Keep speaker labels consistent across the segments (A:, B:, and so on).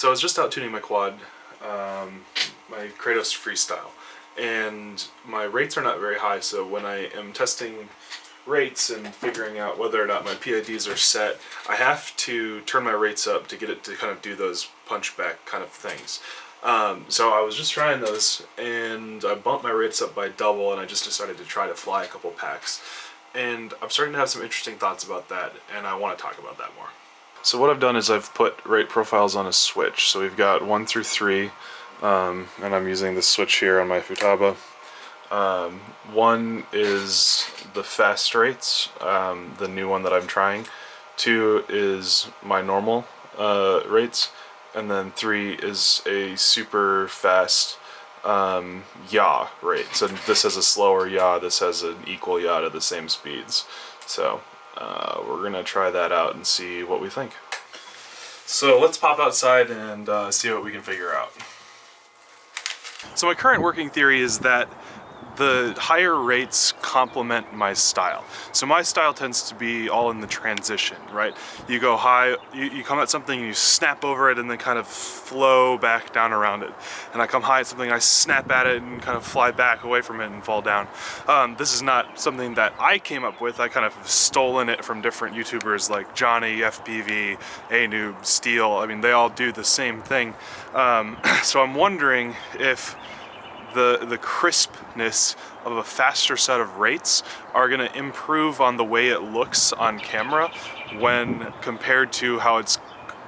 A: So I was just out tuning my quad, my Kratos Freestyle, and my rates are not very high, so when I am testing rates and figuring out whether or not my PIDs are set, I have to turn my rates up to get it to kind of do those punchback kind of things. So I was just trying those, and I bumped my rates up by double, and I just decided to try to fly a couple packs. And I'm starting to have some interesting thoughts about that, and I want to talk about that more. So what I've done is I've put rate profiles on a switch. So we've got 1 through 3, and I'm using this switch here on my Futaba. 1 is the fast rates, the new one that I'm trying. 2 is my normal rates, and then 3 is a super fast yaw rate. So this has a slower yaw, this has an equal yaw to the same speeds. So we're gonna try that out and see what we think. So let's pop outside and see what we can figure out. So my current working theory is that the higher rates complement my style. So my style tends to be all in the transition, right? You go high, you come at something and you snap over it and then kind of flow back down around it. And I come high at something and I snap at it and kind of fly back away from it and fall down. This is not something that I came up with. I kind of stolen it from different YouTubers like Johnny, FPV, A-Noob, Steel. I mean, they all do the same thing. So I'm wondering if the crispness of a faster set of rates are going to improve on the way it looks on camera when compared to how it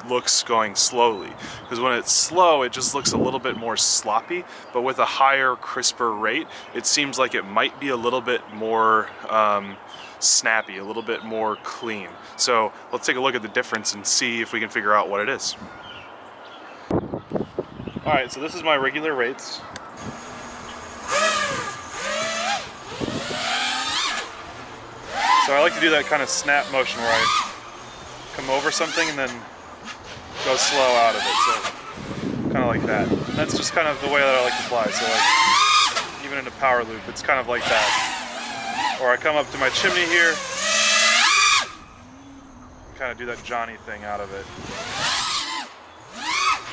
A: looks going slowly. Because when it's slow, it just looks a little bit more sloppy, but with a higher, crisper rate, it seems like it might be a little bit more snappy, a little bit more clean. So let's take a look at the difference and see if we can figure out what it is. Alright, so this is my regular rates. So I like to do that kind of snap motion where I come over something and then go slow out of it, so kind of like that. And that's just kind of the way that I like to fly, so like even in a power loop, it's kind of like that. Or I come up to my chimney here, and kind of do that Johnny thing out of it.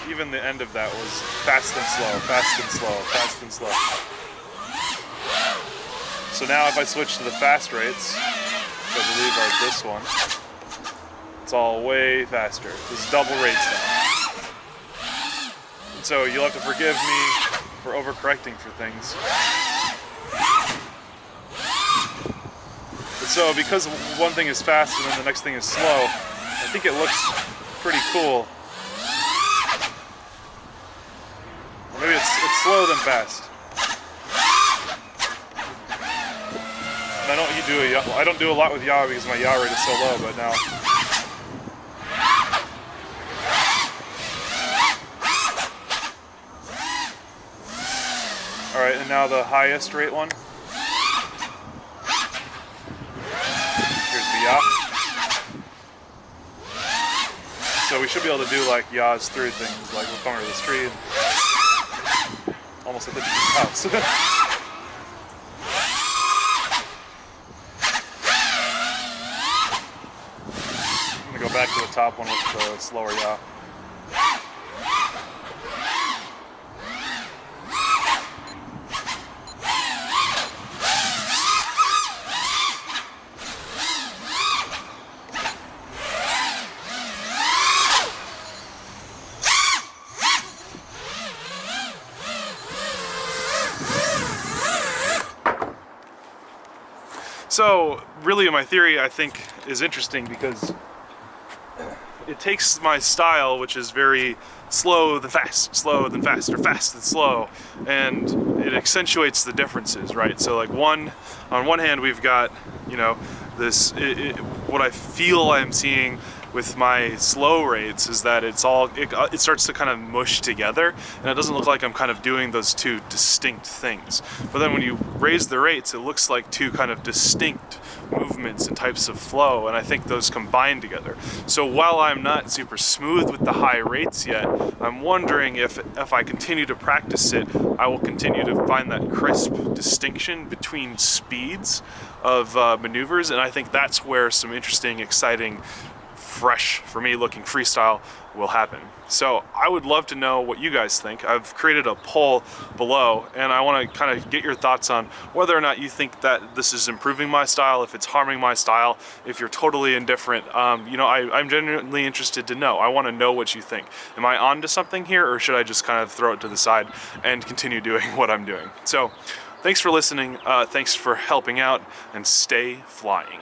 A: Even the end of that was fast and slow, fast and slow, fast and slow. So now if I switch to the fast rates, which I believe are this one, it's all way faster. This is double rates now. And so you'll have to forgive me for overcorrecting for things. But so because one thing is fast and then the next thing is slow, I think it looks pretty cool. Or maybe it's slow then fast. I don't do a lot with yaw because my yaw rate is so low, but now. Alright, and now the highest rate one. Here's the yaw. So we should be able to do like yaws through things, like we'll come over this tree and almost hit the house. Go back to the top one with the slower yaw. So really my theory I think is interesting because it takes my style, which is very slow then fast, slow then fast, or fast then slow, and it accentuates the differences, right? So like on one hand we've got, you know, this, what I feel I'm seeing with my slow rates is that it starts to kind of mush together, and it doesn't look like I'm kind of doing those two distinct things. But then when you raise the rates, it looks like two kind of distinct movements and types of flow, and I think those combine together. So while I'm not super smooth with the high rates yet, I'm wondering if I continue to practice it, I will continue to find that crisp distinction between speeds of maneuvers, and I think that's where some interesting, exciting fresh for me looking freestyle will happen. So I would love to know what you guys think. I've created a poll below, and I want to kind of get your thoughts on whether or not you think that this is improving my style, if it's harming my style, if you're totally indifferent. You know, I'm genuinely interested to know. I want to know what you think. Am I on to something here, or should I just kind of throw it to the side and continue doing what I'm doing? So thanks for listening, thanks for helping out, and stay flying.